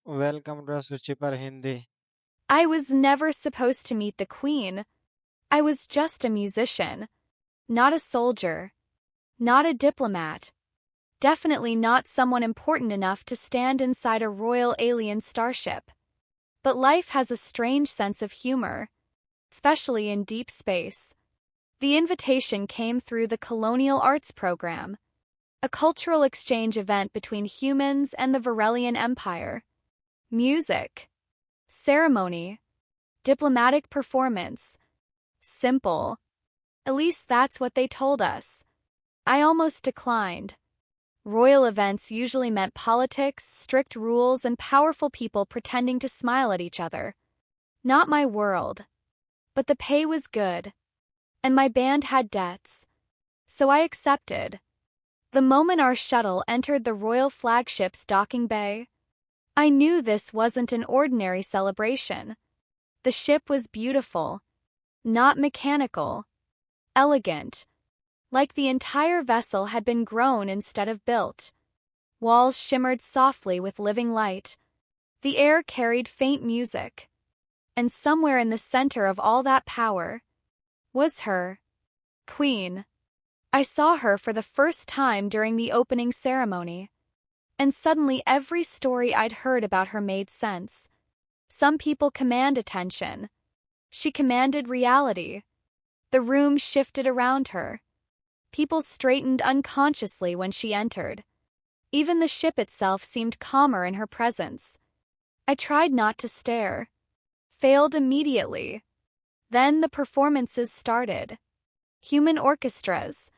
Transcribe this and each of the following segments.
Welcome to Suchi par Hindi. I was never supposed to meet the queen. I was just a musician, not a soldier, not a diplomat, definitely not someone important enough to stand inside a royal alien starship. But life has a strange sense of humor, especially in deep space. The invitation came through the Colonial Arts Program, a cultural exchange event between humans and the Varelian Empire. Music, ceremony, diplomatic performance. Simple. At least that's what they told us. I almost declined. Royal events usually meant politics, strict rules, and powerful people pretending to smile at each other. Not my world. But the pay was good. And my band had debts. So I accepted. The moment our shuttle entered the royal flagship's docking bay, I knew this wasn't an ordinary celebration. The ship was beautiful, not mechanical, elegant, like the entire vessel had been grown instead of built. Walls shimmered softly with living light. The air carried faint music. And somewhere in the center of all that power was her, Queen. I saw her for the first time during the opening ceremony. And suddenly every story I'd heard about her made sense. Some people command attention. She commanded reality. The room shifted around her. People straightened unconsciously when she entered. Even the ship itself seemed calmer in her presence. I tried not to stare. Failed immediately. Then the performances started. Human orchestras,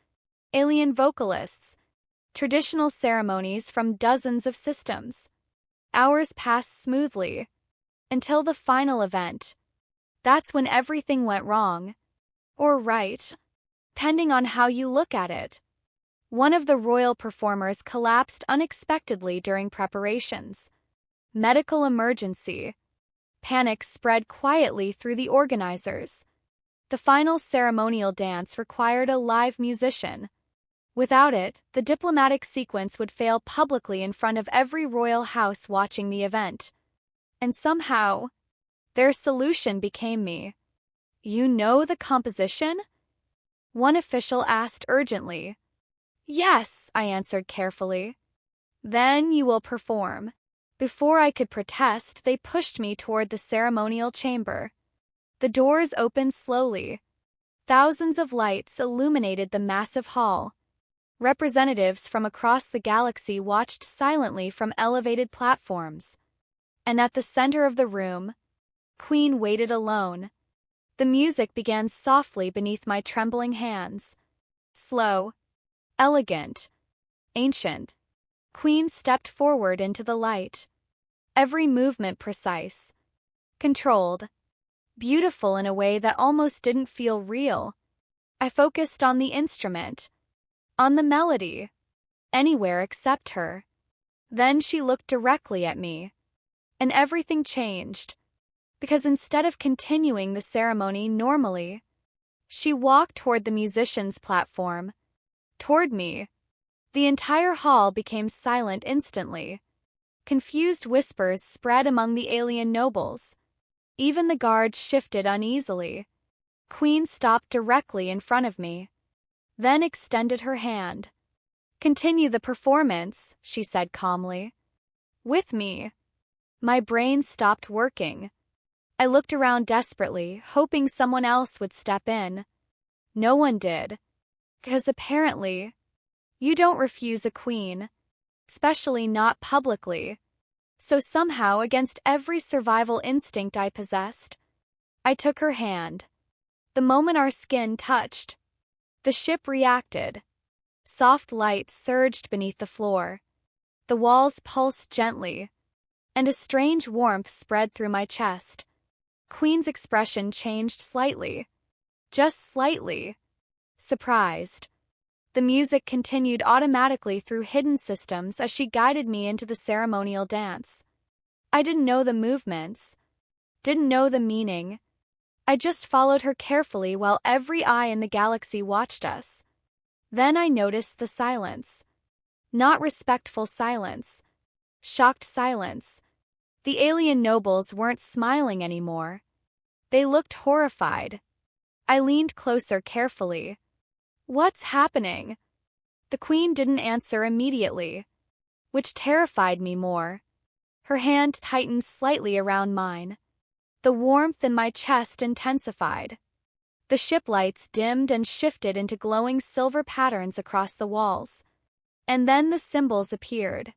alien vocalists, traditional ceremonies from dozens of systems. Hours passed smoothly. Until the final event. That's when everything went wrong. Or right, depending on how you look at it. One of the royal performers collapsed unexpectedly during preparations. Medical emergency. Panic spread quietly through the organizers. The final ceremonial dance required a live musician. Without it, the diplomatic sequence would fail publicly in front of every royal house watching the event. And somehow, their solution became me. You know the composition? One official asked urgently. Yes, I answered carefully. Then you will perform. Before I could protest, they pushed me toward the ceremonial chamber. The doors opened slowly. Thousands of lights illuminated the massive hall. Representatives from across the galaxy watched silently from elevated platforms. And at the center of the room, Queen waited alone. The music began softly beneath my trembling hands. Slow, elegant, ancient. Queen stepped forward into the light. Every movement precise, controlled, beautiful in a way that almost didn't feel real. I focused on the instrument, on the melody, anywhere except her. Then she looked directly at me. And everything changed. Because instead of continuing the ceremony normally, she walked toward the musician's platform, toward me. The entire hall became silent instantly. Confused whispers spread among the alien nobles. Even the guards shifted uneasily. Queen stopped directly in front of me, then extended her hand. Continue the performance, she said calmly. With me. My brain stopped working. I looked around desperately, hoping someone else would step in. No one did. Because apparently, you don't refuse a queen, especially not publicly. So somehow, against every survival instinct I possessed, I took her hand. The moment our skin touched, the ship reacted. Soft light surged beneath the floor. The walls pulsed gently, and a strange warmth spread through my chest. Queen's expression changed slightly. Just slightly. Surprised. The music continued automatically through hidden systems as she guided me into the ceremonial dance. I didn't know the movements, didn't know the meaning. I just followed her carefully while every eye in the galaxy watched us. Then I noticed the silence. Not respectful silence. Shocked silence. The alien nobles weren't smiling anymore. They looked horrified. I leaned closer carefully. What's happening? The queen didn't answer immediately, which terrified me more. Her hand tightened slightly around mine. The warmth in my chest intensified. The ship lights dimmed and shifted into glowing silver patterns across the walls. And then the symbols appeared.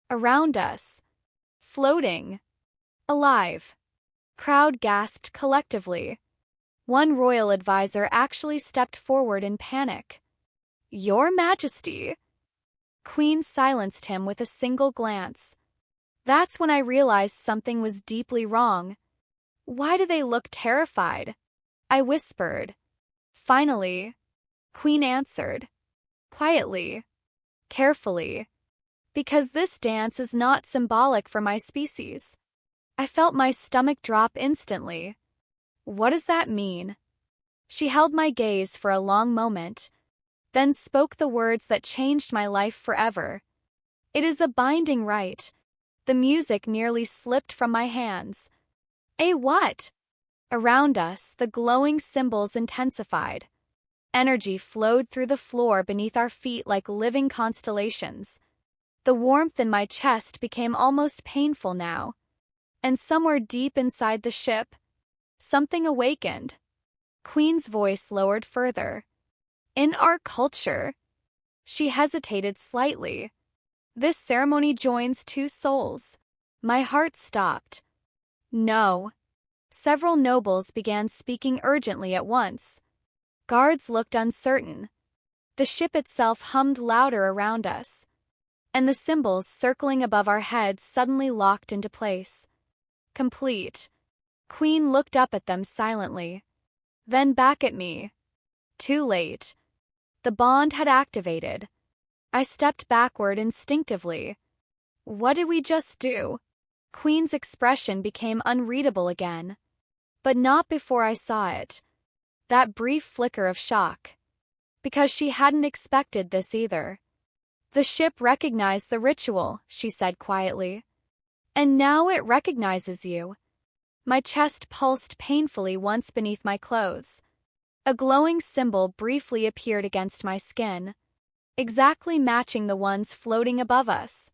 Around us. Floating. Alive. Crowd gasped collectively. One royal advisor actually stepped forward in panic. Your Majesty! Queen silenced him with a single glance. That's when I realized something was deeply wrong. Why do they look terrified? I whispered. Finally, Queen answered. Quietly. Carefully. Because this dance is not symbolic for my species. I felt my stomach drop instantly. What does that mean? She held my gaze for a long moment, then spoke the words that changed my life forever. It is a binding rite. The music nearly slipped from my hands. A what? Around us, the glowing symbols intensified. Energy flowed through the floor beneath our feet like living constellations. The warmth in my chest became almost painful now. And somewhere deep inside the ship, something awakened. Queen's voice lowered further. In our culture, she hesitated slightly. This ceremony joins two souls. My heart stopped. No. Several nobles began speaking urgently at once. Guards looked uncertain. The ship itself hummed louder around us. And the symbols circling above our heads suddenly locked into place. Complete. Queen looked up at them silently. Then back at me. Too late. The bond had activated. I stepped backward instinctively. What did we just do? Queen's expression became unreadable again. But not before I saw it. That brief flicker of shock. Because she hadn't expected this either. The ship recognized the ritual, she said quietly. And now it recognizes you. My chest pulsed painfully once beneath my clothes. A glowing symbol briefly appeared against my skin, exactly matching the ones floating above us.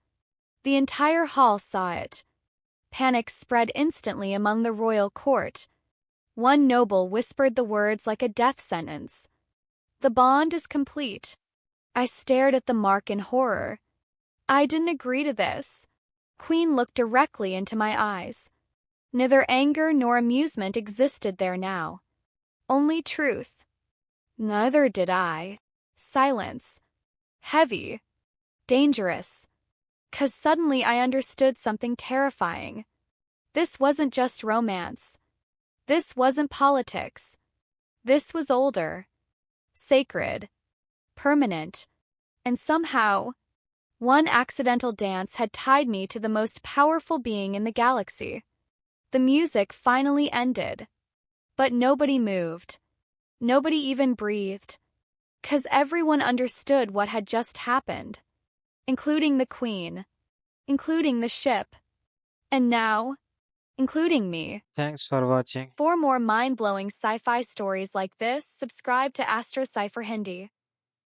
The entire hall saw it. Panic spread instantly among the royal court. One noble whispered the words like a death sentence. The bond is complete. I stared at the mark in horror. I didn't agree to this. Queen looked directly into my eyes. Neither anger nor amusement existed there now. Only truth. Neither did I. Silence. Heavy. Dangerous. 'Cause suddenly I understood something terrifying. This wasn't just romance. This wasn't politics. This was older. Sacred. Permanent. And somehow, one accidental dance had tied me to the most powerful being in the galaxy. The music finally ended. But nobody moved. Nobody even breathed. 'Cause everyone understood what had just happened. Including the queen. Including the ship. And now, including me. Thanks for watching. For more mind-blowing sci-fi stories like this, subscribe to Astro Cipher Hindi.